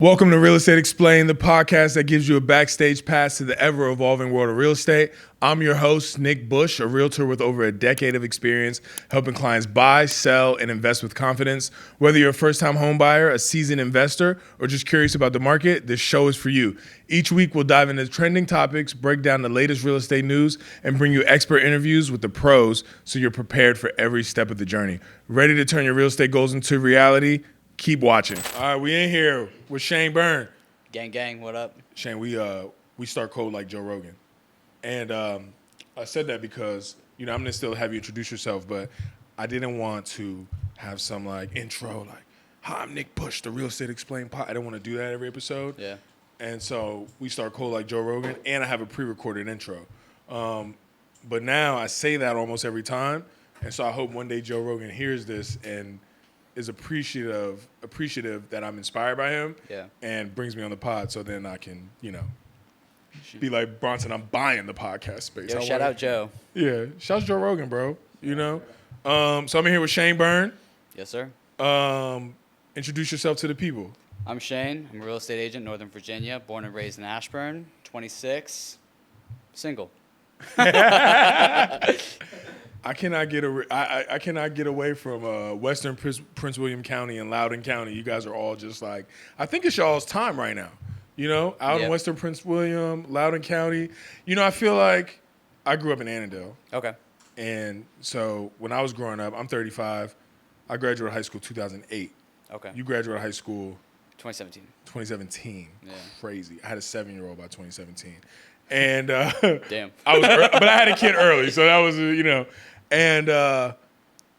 Welcome to Real Estate Explained, the podcast that gives you a backstage pass to the ever-evolving world of real estate. I'm your host, Nick Bush, a realtor with over a decade of experience helping clients buy, sell, and invest with confidence. Whether you're a first-time home buyer, a seasoned investor, or just curious about the market, this show is for you. Each week, we'll dive into trending topics, break down the latest real estate news, and bring you expert interviews with the pros so you're prepared for every step of the journey. Ready to turn your real estate goals into reality? Keep watching. All right, we in here with Shane Byrne. Gang, gang, what up? Shane, we start cold like Joe Rogan. And I said that because, I'm going to still have you introduce yourself, but I didn't want to have some, intro, hi, I'm Nick Bush, the Real Estate Explained pod. I don't want to do that every episode. Yeah. And so we start cold like Joe Rogan, and I have a pre-recorded intro. But now I say that almost every time, and so I hope one day Joe Rogan hears this and is appreciative that I'm inspired by him, and brings me on the pod, so then I can, be like, Bronson, I'm buying the podcast space. Yo, shout out Joe. Yeah, shout out Joe Rogan, bro. So I'm in here with Shane Byrne. Yes, sir. Introduce yourself to the people. I'm Shane. I'm a real estate agent, Northern Virginia, born and raised in Ashburn, 26, single. I cannot get away from Western Prince William County and Loudoun County. You guys are all just like, I think it's y'all's time right now. Out in Western Prince William, Loudoun County. I feel like I grew up in Annandale. Okay. And so when I was growing up, I'm 35. I graduated high school 2008. Okay. You graduated high school 2017. 2017. Yeah. Crazy. I had a 7-year-old by 2017. And damn. But I had a kid early, so that was And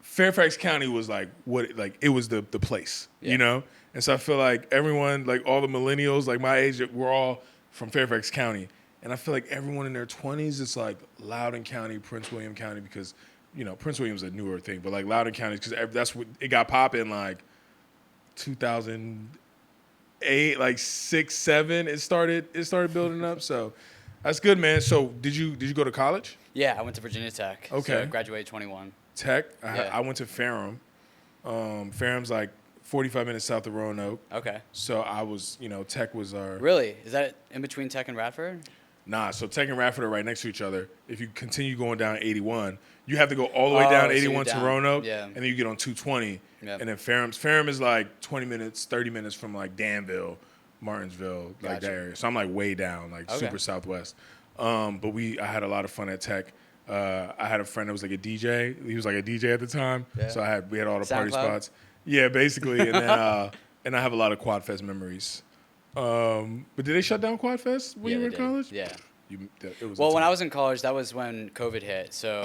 Fairfax County was it was the place, And so I feel like everyone, all the millennials, my age, we're all from Fairfax County. And I feel like everyone in their 20s, it's like Loudoun County, Prince William County, because, Prince William's a newer thing, but Loudoun County, because that's what it got popping 2008, 6, 7. It started building up. So that's good, man. So did you go to college? Yeah, I went to Virginia Tech. Okay. So I graduated 21. Tech? Yeah. I went to Ferrum. Ferrum's 45 minutes south of Roanoke. Okay. So I was, Tech was our... Really? Is that in between Tech and Radford? Nah, so Tech and Radford are right next to each other. If you continue going down 81, you have to go all the way down 81 to Roanoke, and then you get on 220. Yep. And then Ferrum is 20 minutes, 30 minutes from Danville, Martinsville, Gotcha. that area. So I'm way down, super southwest. But I had a lot of fun at Tech. I had a friend that was a DJ. He was a DJ at the time. Yeah. So we had all the party spots. Yeah, basically. And then and I have a lot of Quad Fest memories. But did they shut down Quad Fest when you were in college? Yeah. When I was in college, that was when COVID hit. So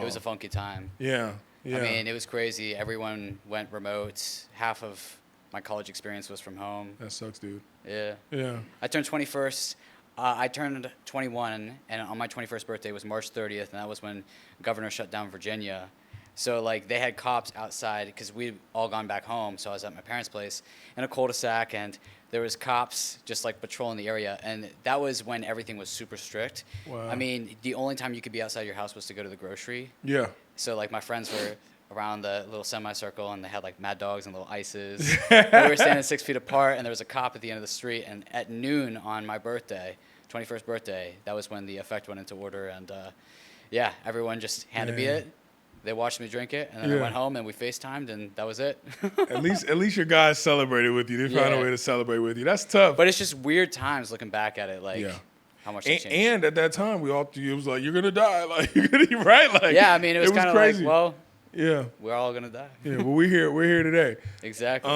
it was a funky time. Yeah. Yeah. I mean, it was crazy. Everyone went remote. Half of my college experience was from home. That sucks, dude. Yeah. Yeah. I turned 21st. I turned 21, and on my 21st birthday was March 30th, and that was when Governor shut down Virginia. So, they had cops outside because we'd all gone back home, so I was at my parents' place in a cul-de-sac, and there was cops just, patrolling the area, and that was when everything was super strict. Wow. I mean, the only time you could be outside your house was to go to the grocery. Yeah. So, my friends were around the little semicircle, and they had, Mad Dogs and little ices. We were standing 6 feet apart, and there was a cop at the end of the street, and at noon on my birthday, 21st birthday, that was when the effect went into order, and, everyone just handed me it. They watched me drink it, and then I went home, and we FaceTimed, and that was it. At least your guys celebrated with you. They found a way to celebrate with you. That's tough. But it's just weird times looking back at it, how much they changed. And at that time, it was you're going to die. You're going to be right. Yeah, I mean, it was kind of crazy. Yeah, we're all going to die. Yeah, well, we're here today. Exactly.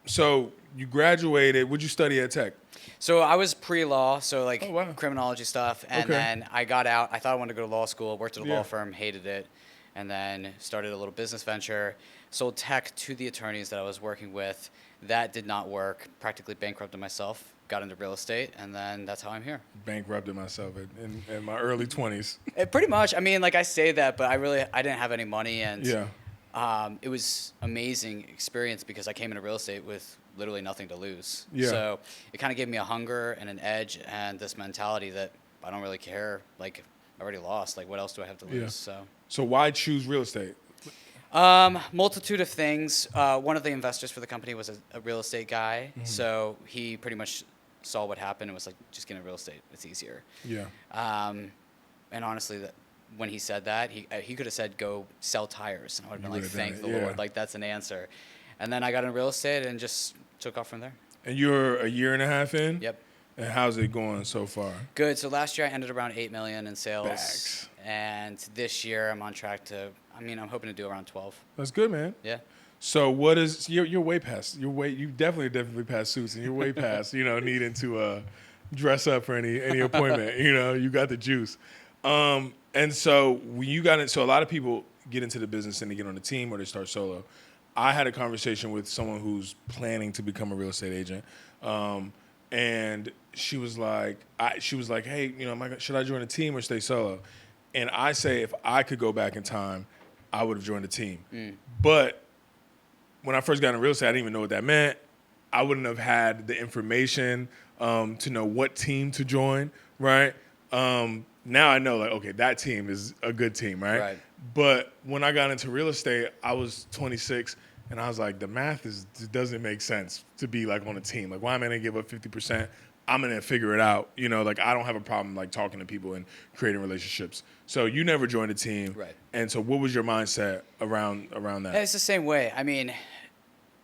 So you graduated. What'd you study at Tech? So I was pre-law, so wow. criminology stuff, and then I got out. I thought I wanted to go to law school, worked at a law firm, hated it, and then started a little business venture, sold tech to the attorneys that I was working with. That did not work, practically bankrupted myself, got into real estate, and then that's how I'm here. Bankrupted myself in my early 20s. Pretty much. I mean, I say that, but I didn't have any money, and it was amazing experience because I came into real estate with literally nothing to lose. Yeah. So it kind of gave me a hunger and an edge and this mentality that I don't really care. I already lost. What else do I have to lose? So why choose real estate? Multitude of things. One of the investors for the company was a real estate guy, so he pretty much saw what happened and was like, just get into real estate. It's easier. Yeah. And honestly, when he said that, he could have said, go sell tires. And I would have been like, thank the Lord. Like, that's an answer. And then I got into real estate and just took off from there. And you're a year and a half in? Yep. And how's it going so far? Good. So last year I ended around $8 million in sales. Bags. And this year I'm on track to, I'm hoping to do around 12. That's good, man. Yeah. So what is, you're way past, you definitely passed suits, and you're way past, needing to dress up for any appointment. You got the juice. And so when you got it, so a lot of people get into the business and they get on a team or they start solo. I had a conversation with someone who's planning to become a real estate agent. And she was like, hey, should I join a team or stay solo? And I say, if I could go back in time, I would have joined a team. But when I first got into real estate, I didn't even know what that meant. I wouldn't have had the information to know what team to join, right? Now I know, like, okay, that team is a good team, right? But when I got into real estate, I was 26, and I was like, the math doesn't make sense to be, like, on a team. Like, why am I going to give up 50%? I'm going to figure it out. Like, I don't have a problem, like, talking to people and creating relationships. So you never joined a team. Right. And so what was your mindset around that? It's the same way.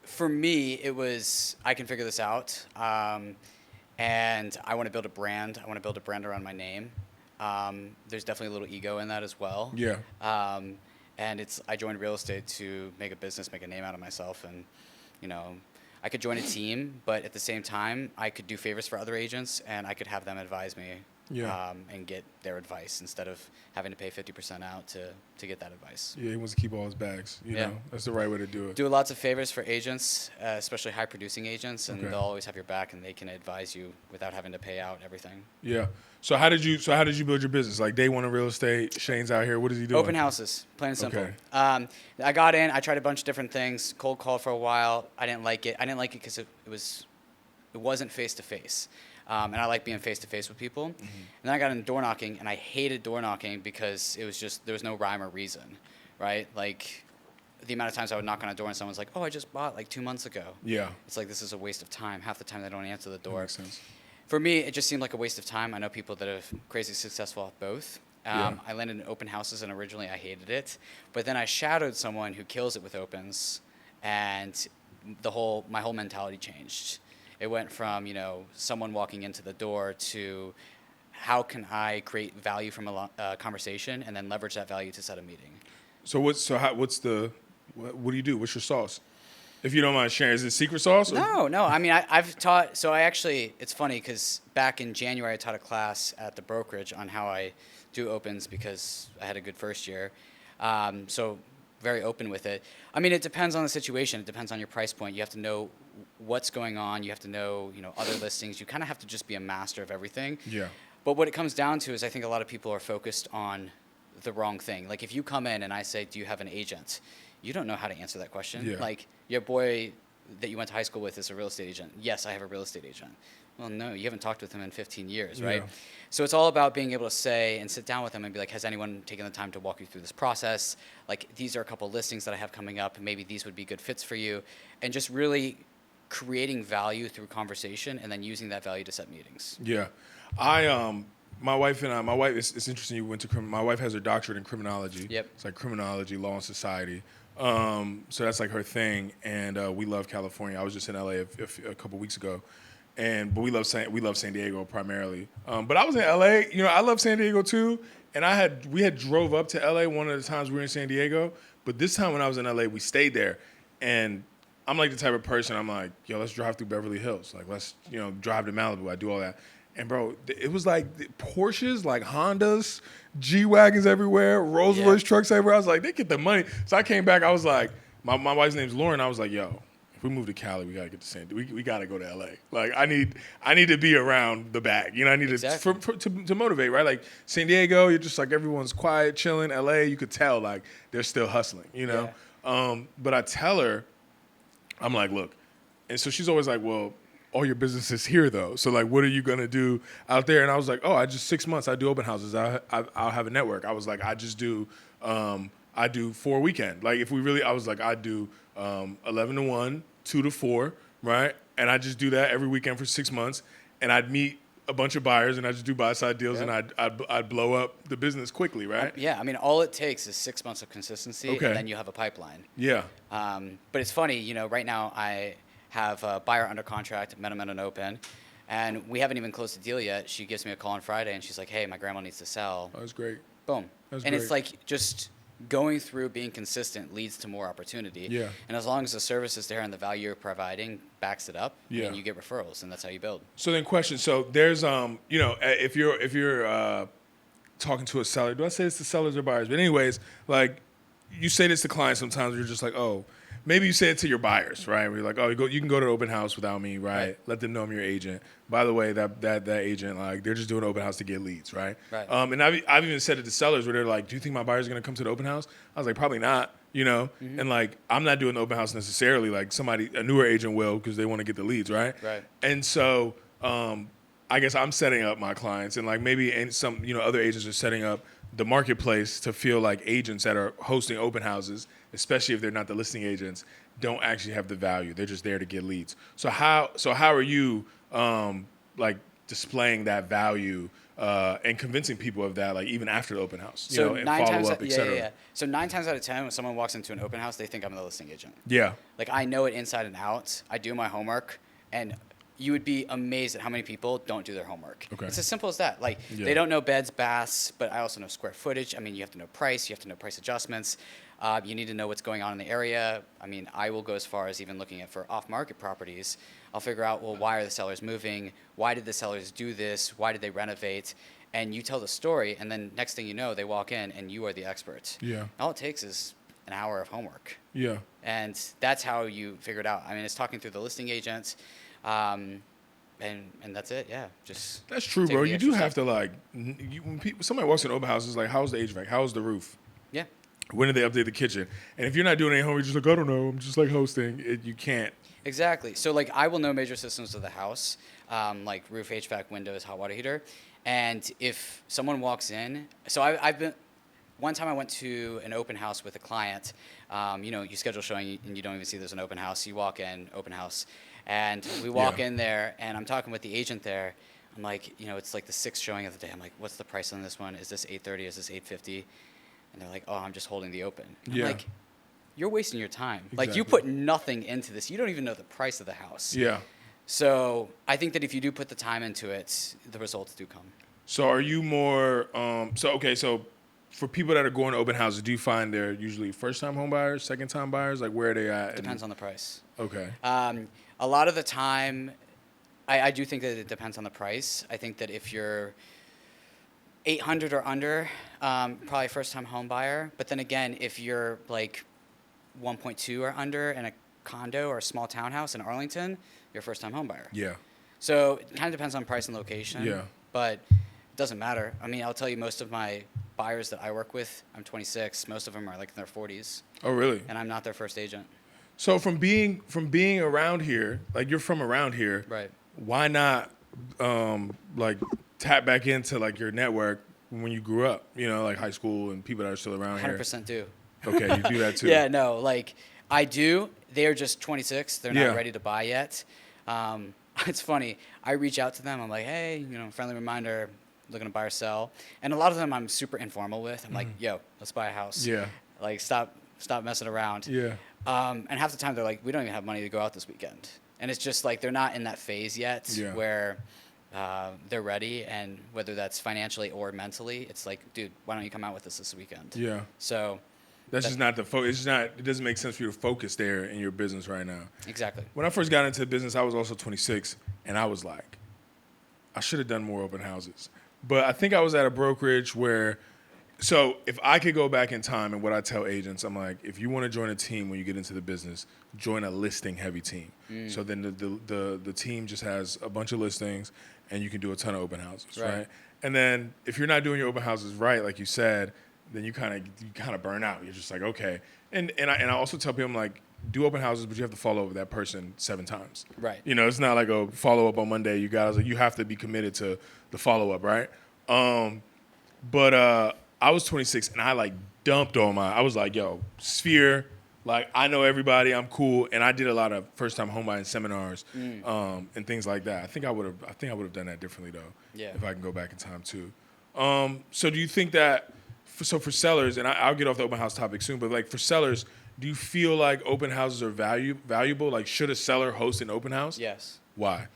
For me, it was, I can figure this out. And I want to build a brand. I want to build a brand around my name. There's definitely a little ego in that as well. Yeah. And I joined real estate to make a business, make a name out of myself. And, I could join a team, but at the same time, I could do favors for other agents and I could have them advise me and get their advice instead of having to pay 50% out to get that advice. Yeah, he wants to keep all his bags. You know, that's the right way to do it. Do lots of favors for agents, especially high producing agents, and they'll always have your back and they can advise you without having to pay out everything. Yeah. So how did you build your business? Like day one of real estate, Shane's out here. What is he doing? Open houses, plain and simple. Okay. I got in. I tried a bunch of different things. Cold called for a while. I didn't like it. I didn't like it because it wasn't face to face, and I like being face to face with people. And then I got into door knocking, and I hated door knocking because it was just there was no rhyme or reason, right? Like the amount of times I would knock on a door and someone's like, "Oh, I just bought like 2 months ago." Yeah. It's like this is a waste of time. Half the time they don't answer the door. That makes sense. For me, it just seemed like a waste of time. I know people that are crazy successful at both. I landed in open houses, and originally I hated it. But then I shadowed someone who kills it with opens, and my whole mentality changed. It went from, someone walking into the door to how can I create value from a conversation and then leverage that value to set a meeting. So what do you do? What's your sauce? If you don't mind sharing, is it secret sauce? No. I've taught. So it's funny because back in January I taught a class at the brokerage on how I do opens because I had a good first year. So very open with it. It depends on the situation. It depends on your price point. You have to know what's going on. You have to know, other listings. You kind of have to just be a master of everything. Yeah. But what it comes down to is I think a lot of people are focused on the wrong thing. Like if you come in and I say, do you have an agent? You don't know how to answer that question. Yeah. Like your boy that you went to high school with is a real estate agent. Yes, I have a real estate agent. Well, no, you haven't talked with him in 15 years, right? Yeah. So it's all about being able to say and sit down with them and be like, has anyone taken the time to walk you through this process? Like, these are a couple listings that I have coming up. Maybe these would be good fits for you. And just really creating value through conversation and then using that value to set meetings. Yeah. My wife, it's interesting you went to my wife has her doctorate in criminology. Yep. It's like criminology, law and society. So that's like her thing. And we love California. I was just in LA a couple weeks ago. But we love San Diego primarily. But I was in LA. I love San Diego too. And we had drove up to LA one of the times we were in San Diego. But this time when I was in LA, we stayed there. And I'm like the type of person, I'm like, yo, let's drive through Beverly Hills. Like, let's, drive to Malibu. I do all that. And, bro, it was like Porsches, like Hondas, G-Wagons everywhere, Rolls-Royce trucks everywhere. I was like, they get the money. So I came back. I was like, my wife's name's Lauren. I was like, yo, if we move to Cali, we got to get to San Diego. We got to go to L.A. Like, I need to be around the bag. I need to motivate, right? Like, San Diego, you're just like everyone's quiet, chilling. L.A., you could tell, like, they're still hustling, Yeah. But I tell her, I'm like, look. And so she's always like, well, all your business is here, though. So, like, what are you going to do out there? And I was like, I just 6 months, I do open houses. I'll have a network. I was like, I I do 4 weekend. Like if we really, I was like, I do 11 to 1, 2 to 4, right? And I just do that every weekend for 6 months. And I'd meet a bunch of buyers and I just do buy-side deals and I'd blow up the business quickly, right? Yeah, I mean, all it takes is 6 months of consistency and then you have a pipeline. Yeah. But it's funny, you know, right now I have a buyer under contract, met him at an open, and we haven't even closed the deal yet. She gives me a call on Friday and she's like, hey, my grandma needs to sell. That was great. Boom. That's and great. It's like just going through being consistent leads to more opportunity. Yeah. And as long as the service is there and the value you're providing backs it up, Yeah. then you get referrals, and that's how you build. So then question, so there's, you know, if you're talking to a seller, do I say this to sellers or buyers? But anyways, like you say this to clients sometimes where you're just like, oh, maybe you say it to your buyers, right? Where you're like, oh, you can go to the open house without me, right? Let them know I'm your agent. By the way, that agent, like, they're just doing an open house to get leads, right? And I've even said it to sellers where they're like, do you think my buyer's going to come to the open house? I was like, probably not, you know? And, like, I'm not doing the open house necessarily. Like, a newer agent will because they want to get the leads, right? And so I guess I'm setting up my clients and, like, maybe some, you know, other agents are setting up the marketplace to feel like agents that are hosting open houses, especially if they're not the listing agents, don't actually have the value. They're just there to get leads. So how are you like displaying that value and convincing people of that, like even after the open house, you know, and follow up, et cetera? So 9 times out of 10, when someone walks into an open house, they think I'm the listing agent. Yeah. Like I know it inside and out. I do my homework, and you would be amazed at how many people don't do their homework. Okay. It's as simple as that. Like they don't know beds, baths, but I also know square footage. I mean, you have to know price. You have to know price adjustments. You need to know what's going on in the area. I mean, I will go as far as even looking at for off-market properties. I'll figure out, well, why are the sellers moving? Why did the sellers do this? Why did they renovate? And you tell the story, and then next thing you know, they walk in, and you are the expert. Yeah. All it takes is an hour of homework. Yeah. And that's how you figure it out. I mean, it's talking through the listing agents. And that's it. Yeah, just that's true, bro. You do have to like when somebody walks in open houses, like, how's the HVAC? How's the roof? Yeah. When did they update the kitchen? And if you're not doing any homework, you're just like, I don't know. I'm just like hosting. You can't. Exactly. So like I will know major systems of the house, like roof, HVAC, windows, hot water heater, and if someone walks in, so I've been. One time I went to an open house with a client. You know, you schedule showing and you don't even see there's an open house. You walk in, open house. And we walk in there, and I'm talking with the agent there. I'm like, you know, it's like the 6th showing of the day. I'm like, what's the price on this one? Is this $830? Is this $850? And they're like, oh, I'm just holding the open. I'm like, you're wasting your time. Exactly. Like, you put nothing into this. You don't even know the price of the house. Yeah. So I think that if you do put the time into it, the results do come. So are you more so for people that are going to open houses, do you find they're usually first-time home buyers, second-time buyers? Like, where are they at? Depends on the price. Okay. A lot of the time, I do think that it depends on the price. I think that if you're 800 or under, probably first-time home buyer. But then again, if you're like 1.2 or under in a condo or a small townhouse in Arlington, you're a first-time home buyer. Yeah. So it kind of depends on price and location. Yeah. But it doesn't matter. I mean, I'll tell you, most of my buyers that I work with, I'm 26. Most of them are like in their 40s. Oh, really? And I'm not their first agent. So from being around here, like you're from around here, right? Why not like tap back into like your network when you grew up? You know, like high school and people that are still around 100% here. 100% do. Okay, you do that too. Yeah, no, like I do. They're just 26. They're not ready to buy yet. It's funny. I reach out to them. I'm like, hey, you know, friendly reminder, looking to buy or sell. And a lot of them I'm super informal with. I'm like, yo, let's buy a house. Yeah. Like stop messing around. Yeah. And half the time they're like, we don't even have money to go out this weekend. And it's just like they're not in that phase yet where they're ready. And whether that's financially or mentally, it's like, dude, why don't you come out with us this weekend? Yeah. So that's just not the focus. It's not. It doesn't make sense for you to focus there in your business right now. Exactly. When I first got into the business, I was also 26, and I was like, I should have done more open houses. But I think I was at a brokerage where, so if I could go back in time, and what I tell agents, I'm like, if you want to join a team when you get into the business, join a listing heavy team. So then the team just has a bunch of listings, and you can do a ton of open houses, right? And then if you're not doing your open houses right, like you said, then you kind of burn out. You're just like, okay. And I also tell people, I'm like, do open houses, but you have to follow up with that person 7 times. Right. You know, it's not like a follow up on Monday. You guys, like, you have to be committed to the follow up, right? But I was 26 and I like dumped all my. I was like, yo, Sphere. Like, I know everybody. I'm cool, and I did a lot of first-time home buying seminars, and things like that. I think I would have done that differently though. Yeah. If I can go back in time too. So do you think that? For sellers, and I'll get off the open house topic soon, but like for sellers, do you feel like open houses are valuable? Like, should a seller host an open house? Yes. Why?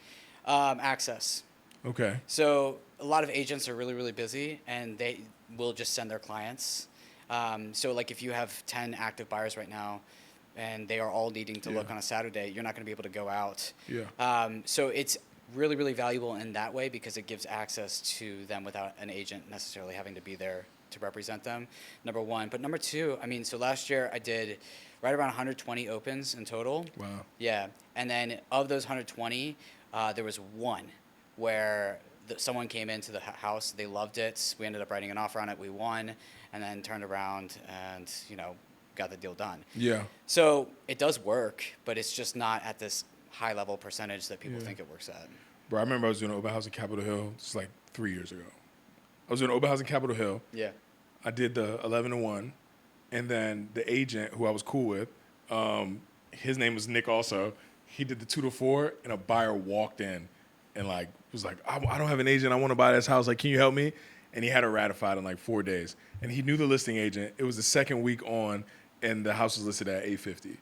Access. Okay. So a lot of agents are really, really busy, and they will just send their clients. So like if you have 10 active buyers right now, and they are all needing to look on a Saturday, you're not going to be able to go out. Yeah. So it's really, really valuable in that way because it gives access to them without an agent necessarily having to be there to represent them, number one. But number two, I mean, so last year I did right around 120 opens in total. Wow. Yeah. And then of those 120, there was one where someone came into the house, they loved it, we ended up writing an offer on it, we won, and then turned around and, got the deal done. Yeah. So it does work, but it's just not at this high level percentage that people think it works at. Bro, I remember I was doing an open house in Capitol Hill just like 3 years ago. I was doing an open house in Capitol Hill. Yeah. I did the 11-1, and then the agent who I was cool with, his name was Nick also, he did the 2-4, and a buyer walked in and like was like, I don't have an agent, I want to buy this house, like, can you help me? And he had it ratified in like 4 days. And he knew the listing agent. It was the second week on, and the house was listed at $850.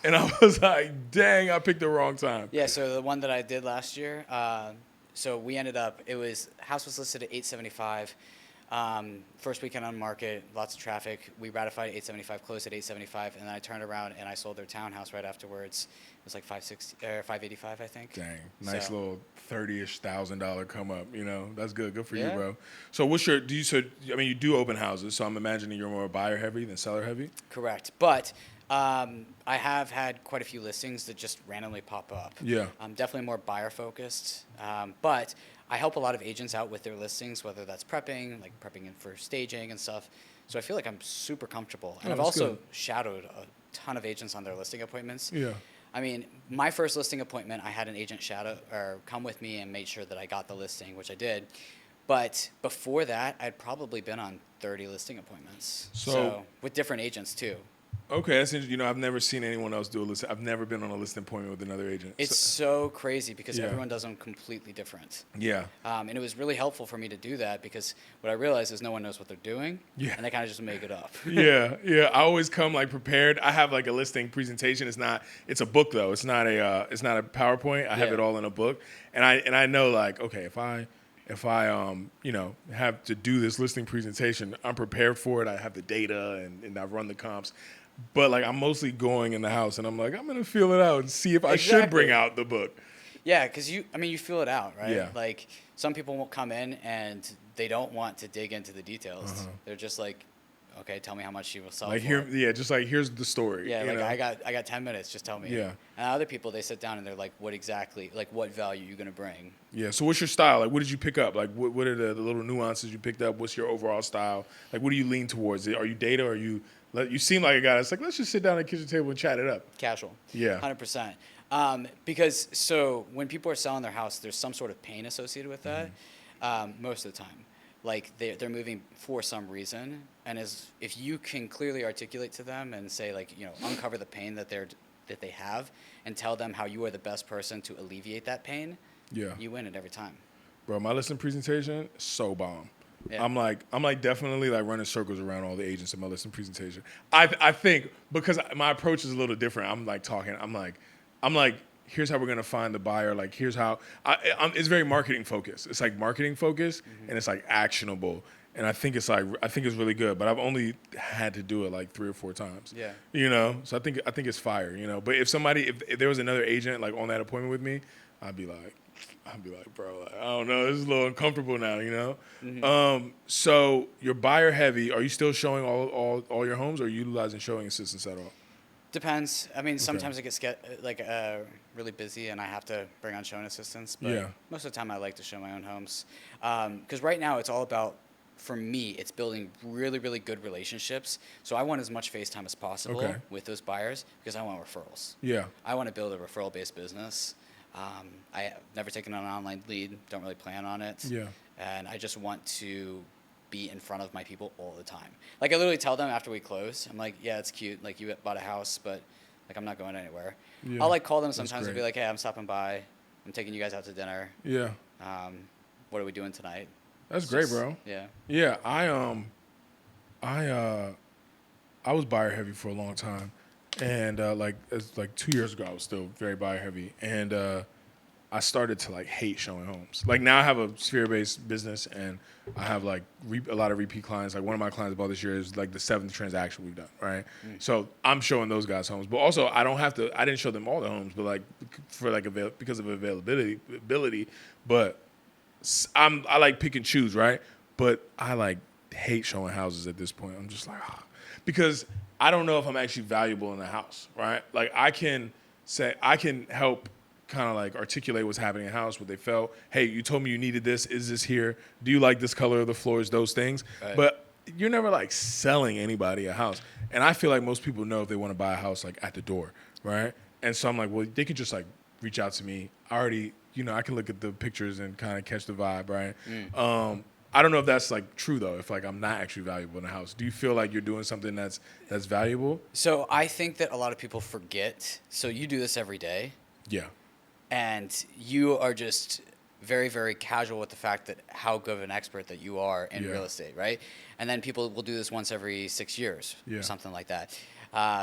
And I was like, dang, I picked the wrong time. Yeah, so the one that I did last year, so we ended up, house was listed at $875. First weekend on market, lots of traffic. We ratified at $875, closed at $875, and then I turned around and I sold their townhouse right afterwards. It was like $585, I think. Dang, nice little $30,000 come up. That's good. Good for you, Yeah. bro. So you do open houses, so I'm imagining you're more buyer heavy than seller heavy. Correct, but I have had quite a few listings that just randomly pop up. Yeah. I'm definitely more buyer focused, but I help a lot of agents out with their listings, whether that's prepping in for staging and stuff. So I feel like I'm super comfortable. And I've that's also good. shadowed a ton of agents on their listing appointments. Yeah. I mean, my first listing appointment, I had an agent come with me and made sure that I got the listing, which I did. But before that, I'd probably been on 30 listing appointments. So with different agents too. Okay, that's interesting. I've never seen anyone else do a listing. I've never been on a listing appointment with another agent. It's so crazy because Yeah. everyone does them completely different. Yeah. And it was really helpful for me to do that because what I realized is no one knows what they're doing. Yeah. And they kind of just make it up. Yeah. I always come like prepared. I have like a listing presentation. It's a book though. It's not a PowerPoint. I have Yeah. it all in a book. And I know like, okay, if I have to do this listing presentation, I'm prepared for it. I have the data and I've run the comps. But like I'm mostly going in the house and I'm like, I'm gonna feel it out and see if I should bring out the book. Yeah, because you feel it out, right? Yeah. Like some people won't come in and they don't want to dig into the details. They're just like, okay, tell me how much you will sell Like for. just like here's the story. Yeah, you like know? I got 10 minutes, just tell me. Yeah. And other people, they sit down and they're like, what value are you gonna bring? Yeah. So what's your style? Like, what did you pick up? Like, what are the little nuances you picked up? What's your overall style? Like, what do you lean towards? Are you data? Or you seem like a guy that's like, let's just sit down at the kitchen table and chat it up. Casual. Yeah. 100%. Because when people are selling their house, there's some sort of pain associated with that. Most of the time, like they're moving for some reason, and if you can clearly articulate to them and say uncover the pain that they have, and tell them how you are the best person to alleviate that pain, Yeah. you win it every time. Bro, my listing presentation so bomb. Yeah. I'm like definitely like running circles around all the agents in my listing presentation. I think because my approach is a little different. I'm like here's how we're gonna find the buyer. Like here's how it's very marketing focused. It's like marketing focused and it's like actionable. And I think it's really good. But I've only had to do it like 3 or 4 times. Yeah. So I think it's fire. But if there was another agent like on that appointment with me, I'd be like, bro, like, I don't know. This is a little uncomfortable now, So you're buyer heavy. Are you still showing all your homes, or are you utilizing showing assistants at all? Depends. I mean, sometimes it gets really busy, and I have to bring on showing assistants. But most of the time, I like to show my own homes. Because right now, it's all about, for me, it's building really, really good relationships. So I want as much face time as possible with those buyers because I want referrals. Yeah. I want to build a referral-based business. I have never taken an online lead. Don't really plan on it. Yeah. And I just want to be in front of my people all the time. Like I literally tell them after we close, I'm like, yeah, it's cute. Like you bought a house, but like I'm not going anywhere. Yeah, I'll like call them sometimes and be great. like, hey, I'm stopping by. I'm taking you guys out to dinner. Yeah, What are we doing tonight? that's It's great, just- bro. Yeah. Yeah, I was buyer heavy for a long time, and like 2 years ago, I was still very buyer heavy, and I started to like hate showing homes. Like now, I have a sphere-based business, and I have like a lot of repeat clients. Like one of my clients bought this year is like the 7th transaction we've done, right? So I'm showing those guys homes, but also I don't have to. I didn't show them all the homes, but like for like because of ability, but I like pick and choose, right? But I like hate showing houses at this point. I'm just like, because I don't know if I'm actually valuable in the house, right? Like I can help kind of like articulate what's happening in the house, what they felt. Hey, you told me you needed this. Is this here? Do you like this color of the floors? Those things. Right. But you're never like selling anybody a house. And I feel like most people know if they want to buy a house like at the door, right? And so I'm like, well, they could just like reach out to me. I already, I can look at the pictures and kind of catch the vibe, right? I don't know if that's like true though. If like I'm not actually valuable in the house, do you feel like you're doing something that's valuable? So I think that a lot of people forget. So you do this every day, Yeah. and you are just very, very casual with the fact that how good of an expert that you are in Yeah. real estate, right? And then people will do this once every 6 years, Yeah. something like that.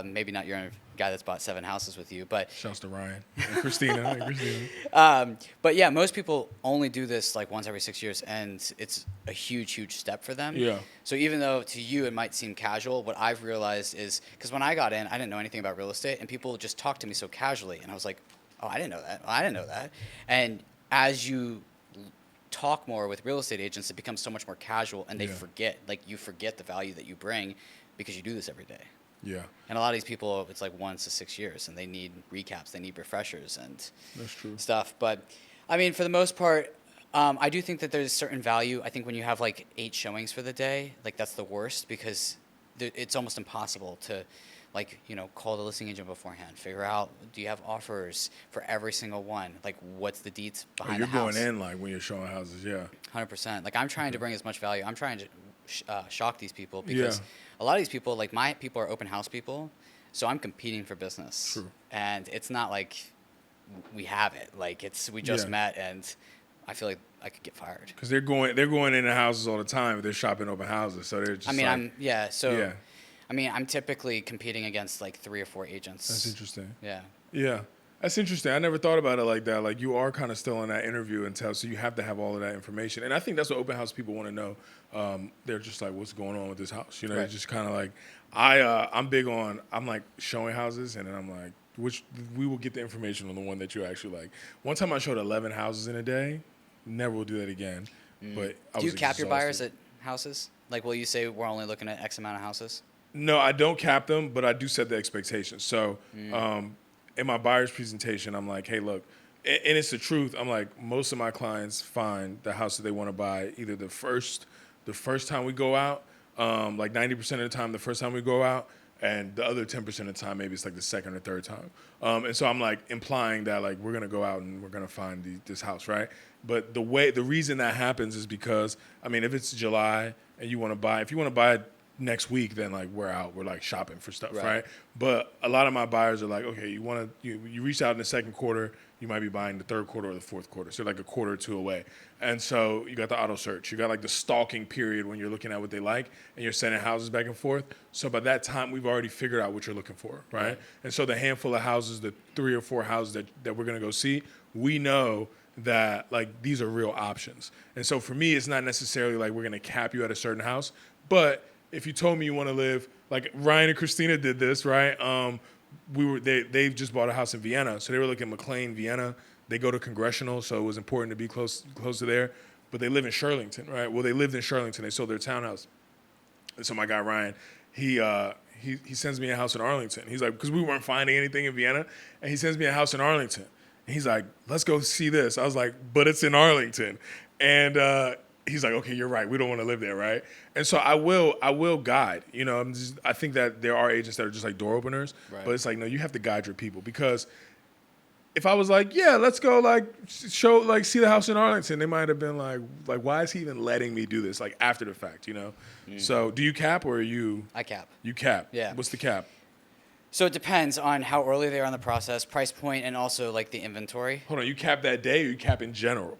Maybe not your guy that's bought 7 houses with you, but Shouts to Ryan and Christina. but yeah, most people only do this like once every 6 years, and it's a huge, huge step for them. Yeah. So even though to you it might seem casual, what I've realized is because when I got in, I didn't know anything about real estate, and people just talked to me so casually, and I was like, oh, I didn't know that. Oh, I didn't know that. And as you talk more with real estate agents, it becomes so much more casual, and they Yeah. forget, like you forget the value that you bring because you do this every day. Yeah. And a lot of these people, it's like once to 6 years, and they need recaps, they need refreshers and That's true. stuff. But I mean, for the most part, I do think that there's certain value. I think when you have like 8 showings for the day, like that's the worst because it's almost impossible to like, call the listing agent beforehand, figure out, do you have offers for every single one? Like what's the deets behind You're the house? going in like when you're showing houses, yeah. 100%. Like I'm trying to bring as much value. I'm trying to shock these people because a lot of these people, like my people are open house people, so I'm competing for business. True. And it's not like we have it. Like we just met, and I feel like I could get fired. Because they're going into houses all the time. They're shopping open houses, so they're just. I mean, like, I mean, I'm typically competing against like 3 or 4 agents. That's interesting. Yeah. Yeah. That's interesting. I never thought about it like that. Like you are kind of still in that interview and tell, so you have to have all of that information. And I think that's what open house people want to know. They're just like, what's going on with this house? Right. It's just kind of like, I'm big on, I'm like showing houses, and then I'm like, we will get the information on the one that you actually like. One time I showed 11 houses in a day. Never will do that again. But I Do you was cap your buyers exhausted. at houses? Like, will you say we're only looking at X amount of houses? No, I don't cap them, but I do set the expectations. So in my buyer's presentation, I'm like, hey, look, and it's the truth. I'm like, most of my clients find the house that they want to buy either the first time we go out, like 90% of the time, the first time we go out, and the other 10% of the time, maybe it's like the second or third time. And so I'm like implying that like we're gonna go out and we're gonna find this house, right? But the reason that happens is because, I mean, if it's July and if you want to buy it next week, then like we're out, we're like shopping for stuff, right? But a lot of my buyers are like, okay, you reach out in the second quarter, you might be buying the third quarter or the fourth quarter, so like a quarter or two away. And so you got the auto search, you got like the stalking period when you're looking at what they like and you're sending houses back and forth. So by that time, we've already figured out what you're looking for, right? And so the handful of houses, the 3 or 4 houses that we're gonna go see, we know that like these are real options. And so for me, it's not necessarily like we're gonna cap you at a certain house, but if you told me you want to live, like Ryan and Christina did this, right? They've just bought a house in Vienna, so they were looking at McLean, Vienna. They go to Congressional, so it was important to be close to there. But they live in Shirlington, right? Well, they lived in Shirlington. They sold their townhouse, and so my guy Ryan, he sends me a house in Arlington. He's like, because we weren't finding anything in Vienna, and he sends me a house in Arlington. And he's like, let's go see this. I was like, but it's in Arlington, and he's like, okay, you're right. We don't want to live there, right? And so I will guide. I think that there are agents that are just like door openers, Right. but it's like, no, you have to guide your people because if I was like, yeah, let's go see the house in Arlington, they might have been like why is he even letting me do this? Like after the fact, you know? So do you cap or are you? I cap. You cap. Yeah. What's the cap? So it depends on how early they are in the process, price point, and also like the inventory Hold on, you cap that day or you cap in general?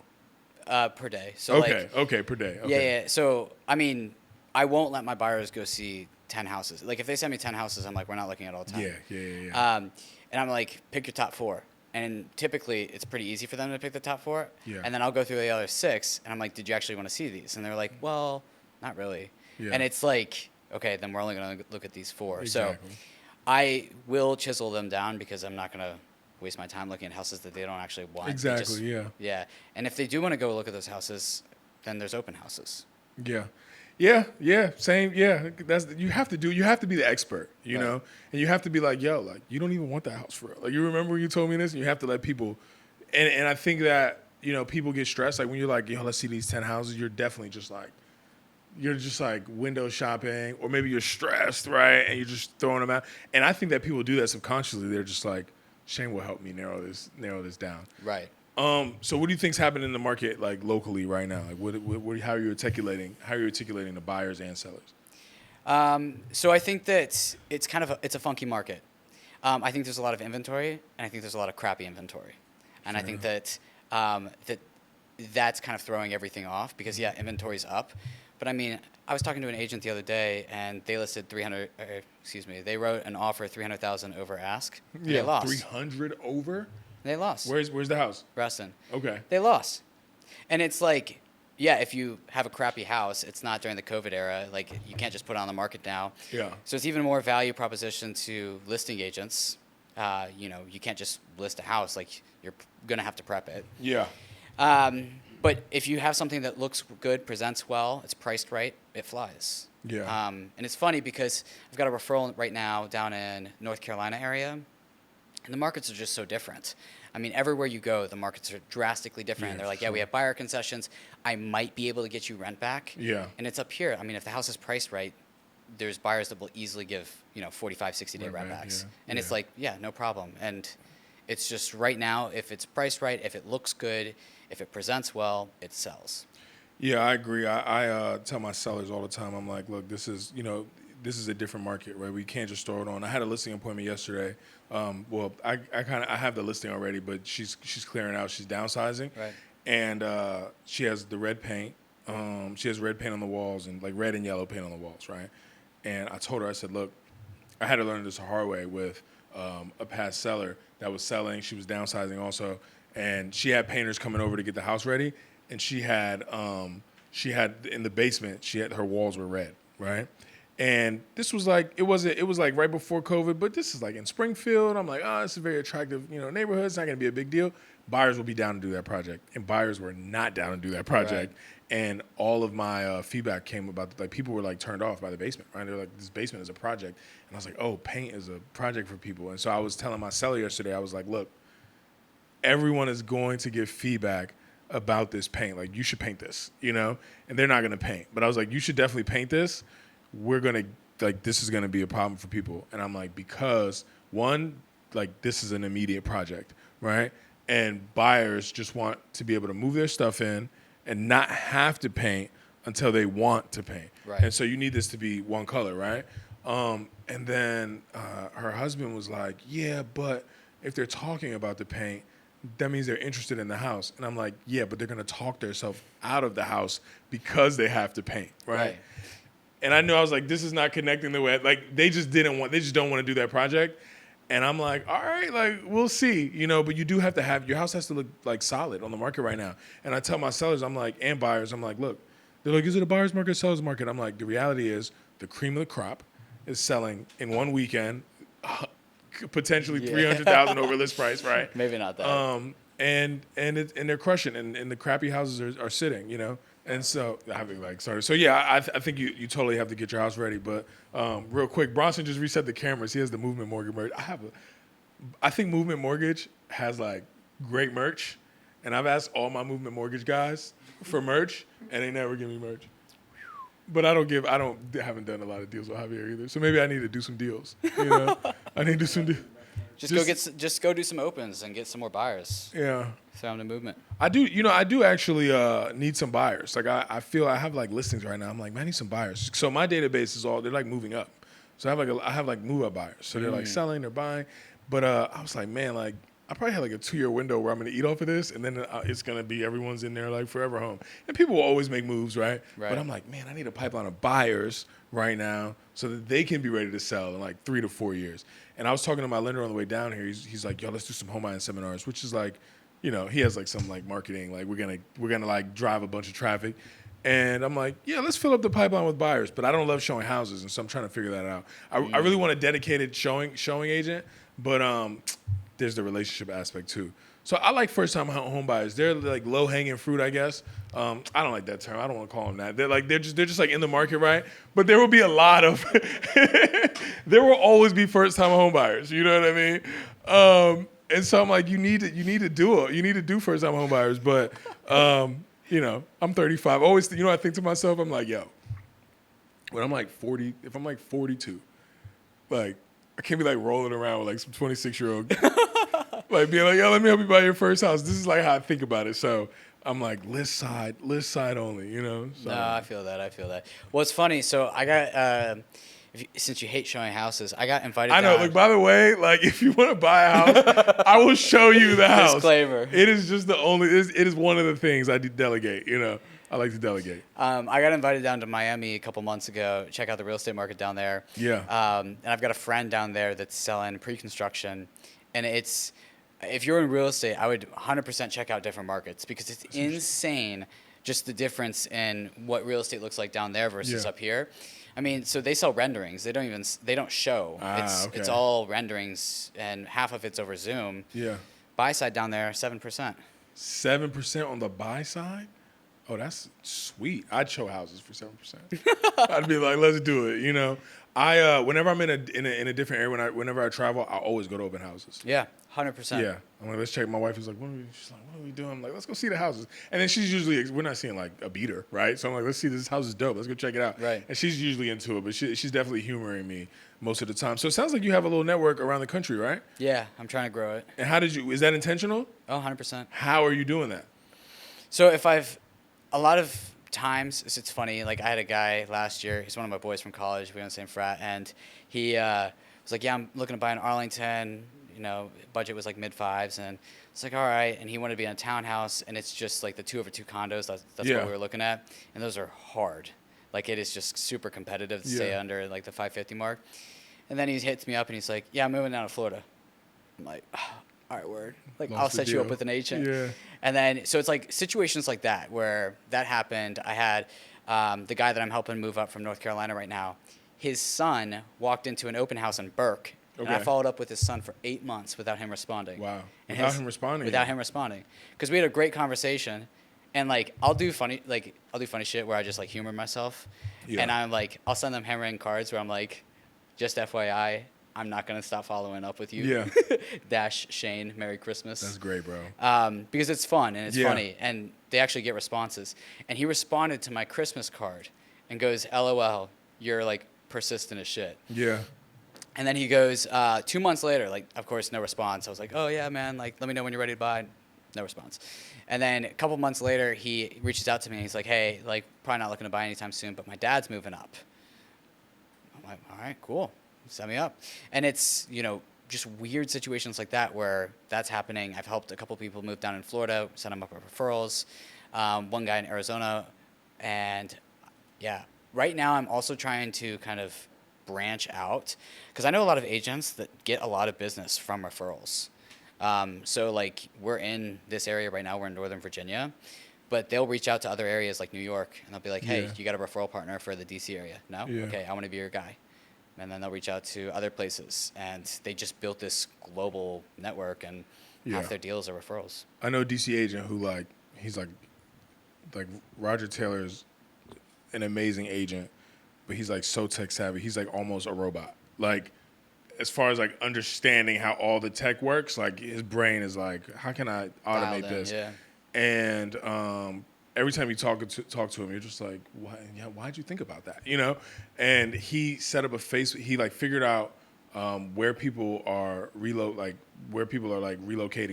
per day. So Okay, per day. Okay. yeah. So I mean, I won't let my buyers go see 10 houses. Like if they send me 10 houses, I'm like, we're not looking at all 10. Yeah. And I'm like, pick your top 4. And typically, it's pretty easy for them to pick the top 4. Yeah. And then I'll go through the other 6, and I'm like, did you actually want to see these? And they're like, well, not really. Yeah. And it's like, okay, then we're only going to look at these 4. Exactly. So I will chisel them down because I'm not going to waste my time looking at houses that they don't actually want. Exactly, yeah. Yeah. And if they do want to go look at those houses, then there's open houses. Yeah, same. Yeah, you have to be the expert, you know, and you have to be like, yo, like you don't even want that house for real. Like you remember when you told me this, and you have to let people, and I think that you know people get stressed. Like when you're like, yo, let's see these 10 houses. You're definitely just like window shopping, or maybe you're stressed, right, and you're just throwing them out. And I think that people do that subconsciously. They're just like, Shane will help me narrow this down. Right. So what do you think's happening in the market like locally right now? Like how are you articulating the buyers and sellers? So I think that it's a funky market. I think there's a lot of inventory, and I think there's a lot of crappy inventory, and I think that that's kind of throwing everything off because inventory's up, but I mean I was talking to an agent the other day, and they listed they wrote an offer 300,000 over ask. Yeah, they lost. 300 over. They lost. Where's the house? Reston. Okay. They lost. And it's like, if you have a crappy house, it's not during the COVID era. Like, you can't just put it on the market now. Yeah. So it's even more value proposition to listing agents. You can't just list a house. Like, you're going to have to prep it. Yeah. But if you have something that looks good, presents well, it's priced right, it flies. Yeah. And it's funny because I've got a referral right now down in North Carolina area, and the markets are just so different. I mean, everywhere you go, the markets are drastically different. And they're like, we have buyer concessions. I might be able to get you rent back. Yeah. And it's up here. I mean, if the house is priced right, there's buyers that will easily give, 45, 60-day rent backs. Yeah. And it's like, no problem. And it's just right now, if it's priced right, if it looks good, if it presents well, it sells. Yeah, I agree. I tell my sellers all the time, I'm like, look, this is a different market, right? We can't just throw it on. I had a listing appointment yesterday. I have the listing already, but she's clearing out. She's downsizing, right? And she has the red paint. She has red paint on the walls and like red and yellow paint on the walls, right? And I told her, I said, look, I had to learn this the hard way with a past seller that was selling. She was downsizing also, and she had painters coming over to get the house ready, and she had in the basement, her walls were red, right? And this was like, it was like right before COVID, but this is like in Springfield. I'm like, this is a very attractive, neighborhood. It's not going to be a big deal. Buyers will be down to do that project. And buyers were not down to do that project. Right. And all of my feedback came about, like, people were like turned off by the basement, right? They're like, this basement is a project. And I was like, oh, paint is a project for people. And so I was telling my seller yesterday, I was like, look, everyone is going to give feedback about this paint. Like, you should paint this, and they're not going to paint. But I was like, you should definitely paint this. We're going to, like, this is going to be a problem for people. And I'm like, because one, like, this is an immediate project, right? And buyers just want to be able to move their stuff in and not have to paint until they want to paint. Right. And so you need this to be one color, right? And then her husband was like, yeah, but if they're talking about the paint, that means they're interested in the house. And I'm like, yeah, but they're going to talk themselves out of the house because they have to paint, right? And I knew, I was like, this is not connecting the way, like, they just don't want to do that project. And I'm like, all right, like, we'll see, but you do have to have, your house has to look like solid on the market right now. And I tell my sellers, I'm like, and buyers, I'm like, look, they're like, is it a buyer's market, seller's market? I'm like, the reality is the cream of the crop is selling in one weekend, potentially 300,000 over list price, right? Maybe not that. And they're crushing, and the crappy houses are sitting, And so I think, like, sorry. So yeah, I think you totally have to get your house ready. But real quick, Bronson just reset the cameras. He has the Movement Mortgage merch. I think Movement Mortgage has like great merch, and I've asked all my Movement Mortgage guys for merch, and they never give me merch. But I haven't done a lot of deals with Javier either. So maybe I need to do some deals. I need to do some deals. Just go do some opens and get some more buyers. Yeah. Found a movement. I do actually need some buyers. Like I feel I have like listings right now. I'm like, man, I need some buyers. So my database is they're like moving up. So I have like move up buyers. So they're like selling, they're buying. But I was like, man, like I probably had like a 2-year window where I'm going to eat off of this, and then it's going to be everyone's in there like forever home. And people will always make moves, right? But I'm like, man, I need a pipeline of buyers right now so that they can be ready to sell in like 3 to 4 years. And I was talking to my lender on the way down here. He's like, yo, let's do some home buying seminars, which is like, you know, he has like some like marketing, like we're gonna like drive a bunch of traffic. And I'm like, yeah, let's fill up the pipeline with buyers. But I don't love showing houses, and so I'm trying to figure that out. I really want a dedicated showing agent, but there's the relationship aspect too. So I like first-time home buyers. They're like low-hanging fruit, I guess. I don't like that term. I don't want to call them that. They're just like in the market, right? But there will be a lot of there will always be first-time home buyers. You know what I mean? And so I'm like, you need to do first-time home buyers. But you know, I'm 35. Always, you know, I think to myself, I'm like, yo, when I'm like 40, if I'm like 42, like I can't be like rolling around with like some 26-year-old. Like being like, yo, let me help you buy your first house. This is like how I think about it. So I'm like, list side only, you know? So. No, I feel that. Well, it's funny. So I got, since you hate showing houses, I got invited I know. down. Like, by the way, like if you want to buy a house, I will show you the house. Disclaimer. It is just it is one of the things I delegate, you know? I like to delegate. I got invited down to Miami a couple months ago, check out the real estate market down there. Yeah. And I've got a friend down there that's selling pre-construction, and if you're in real estate, I would 100% check out different markets because it's insane just the difference in what real estate looks like down there versus up here. I mean, so they sell renderings. They don't show. It's all renderings, and half of it's over Zoom. Yeah. Buy side down there, 7%. 7% on the buy side? Oh, that's sweet. I'd show houses for 7%. I'd be like, let's do it. You know, whenever I'm in a different area, whenever I travel, I always go to open houses. Yeah, 100%. Yeah, I'm like, let's check. My wife is like, she's like, what are we doing? I'm like, let's go see the houses. And then she's usually, we're not seeing like a beater, right? So I'm like, let's see, this house is dope. Let's go check it out. Right. And she's usually into it, but she's definitely humoring me most of the time. So it sounds like you have a little network around the country, right? Yeah, I'm trying to grow it. And is that intentional? Oh, 100%. How are you doing that? So a lot of times, it's funny, like I had a guy last year, he's one of my boys from college, we were in the same frat, and he was like, yeah, I'm looking to buy in Arlington, you know, budget was like mid-5s, and it's like, all right, and he wanted to be in a townhouse, and it's just like the 2-over-2 condos, that's what we were looking at, and those are hard. Like it is just super competitive to stay under like the 550 mark. And then he hits me up and he's like, yeah, I'm moving down to Florida. I'm like, oh, all right, word. Like, I'll set you up with an agent. Yeah. And then, so it's like situations like that where that happened. I had the guy that I'm helping move up from North Carolina right now. His son walked into an open house in Burke. And I followed up with his son for 8 months without him responding. Wow. Without him responding. Because we had a great conversation. And like, I'll do funny shit where I just like humor myself. Yeah. And I'm like, I'll send them handwritten cards where I'm like, just FYI, I'm not going to stop following up with you. Yeah. Dash Shane, Merry Christmas. That's great, bro. Because it's fun and it's funny. And they actually get responses. And he responded to my Christmas card and goes, LOL, you're like persistent as shit. Yeah. And then he goes, 2 months later, like, of course, no response. I was like, oh, yeah, man, like, let me know when you're ready to buy. No response. And then a couple months later, he reaches out to me and he's like, hey, like, probably not looking to buy anytime soon, but my dad's moving up. I'm like, all right, cool. Set me up. And it's, you know, just weird situations like that where that's happening. I've helped a couple people move down in Florida, set them up with referrals. One guy in Arizona. And, yeah, right now I'm also trying to kind of branch out because I know a lot of agents that get a lot of business from referrals. So like we're in this area right now, we're in Northern Virginia, but they'll reach out to other areas like New York and they'll be like, hey, you got a referral partner for the DC area? No? Yeah. Okay, I want to be your guy. And then they'll reach out to other places and they just built this global network and half their deals are referrals. I know a DC agent who like, he's like Roger Taylor's an amazing agent, but he's like so tech savvy. He's like almost a robot. Like, as far as like understanding how all the tech works, like his brain is like, how can I automate this? Yeah. And every time you talk to him, you're just like, why'd you think about that? You know? And he set up he like figured out where people are relocating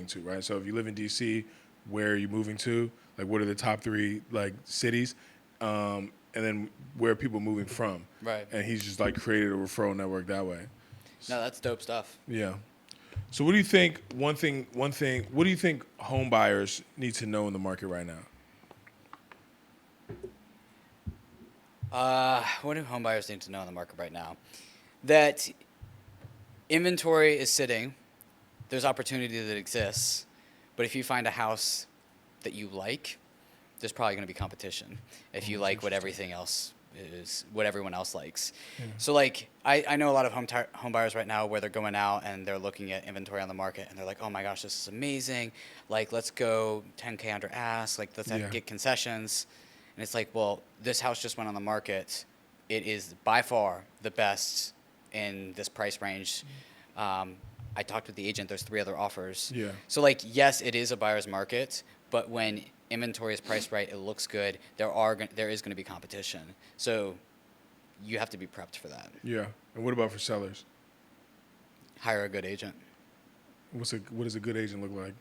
to, right? So if you live in DC, where are you moving to? Like, what are the top 3 like cities? And then where are people moving from? Right. And he's just like created a referral network that way. No, that's dope stuff. Yeah. So what do you think? One thing. What do you think home buyers need to know in the market right now? What do home buyers need to know in the market right now? That inventory is sitting. There's opportunity that exists. But if you find a house that you like, there's probably going to be competition if you like what everything else is, what everyone else likes. Yeah. So like I know a lot of home buyers right now where they're going out and they're looking at inventory on the market and they're like, oh my gosh, this is amazing. Like, let's go 10K under ask. Like, let's get concessions. And it's like, well, this house just went on the market. It is by far the best in this price range. I talked with the agent. There's 3 other offers. Yeah. So like, yes, it is a buyer's market, but when inventory is priced right, it looks good. There is going to be competition. So you have to be prepped for that. Yeah. And what about for sellers? Hire a good agent. What does a good agent look like?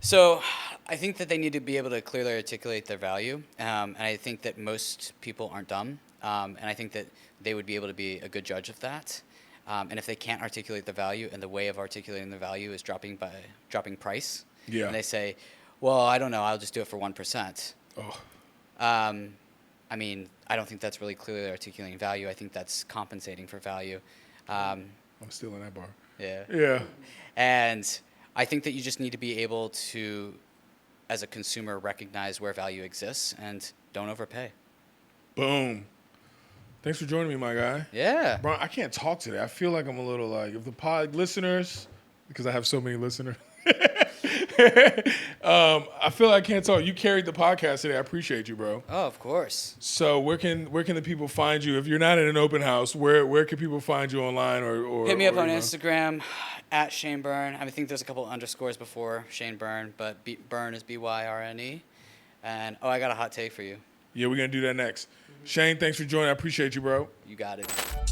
So I think that they need to be able to clearly articulate their value. And I think that most people aren't dumb. And I think that they would be able to be a good judge of that. And if they can't articulate the value, and the way of articulating the value is dropping price, and they say, well, I don't know, I'll just do it for 1%. Oh. I mean, I don't think that's really clearly articulating value. I think that's compensating for value. I'm still in that bar. Yeah. Yeah. And I think that you just need to be able to, as a consumer, recognize where value exists and don't overpay. Boom. Thanks for joining me, my guy. Yeah. Bro, I can't talk today. I feel like I'm a little like, if the pod listeners, because I have so many listeners, I feel like I can't talk. You carried the podcast today. I appreciate you, bro. Oh, of course. So where can the people find you? If you're not in an open house, where can people find you online or hit me up on Instagram at Shane Byrne. I think there's a couple underscores before Shane Byrne, but Byrne is Byrne. And I got a hot take for you. Yeah, we're gonna do that next. Shane, thanks for joining. I appreciate you, bro. You got it.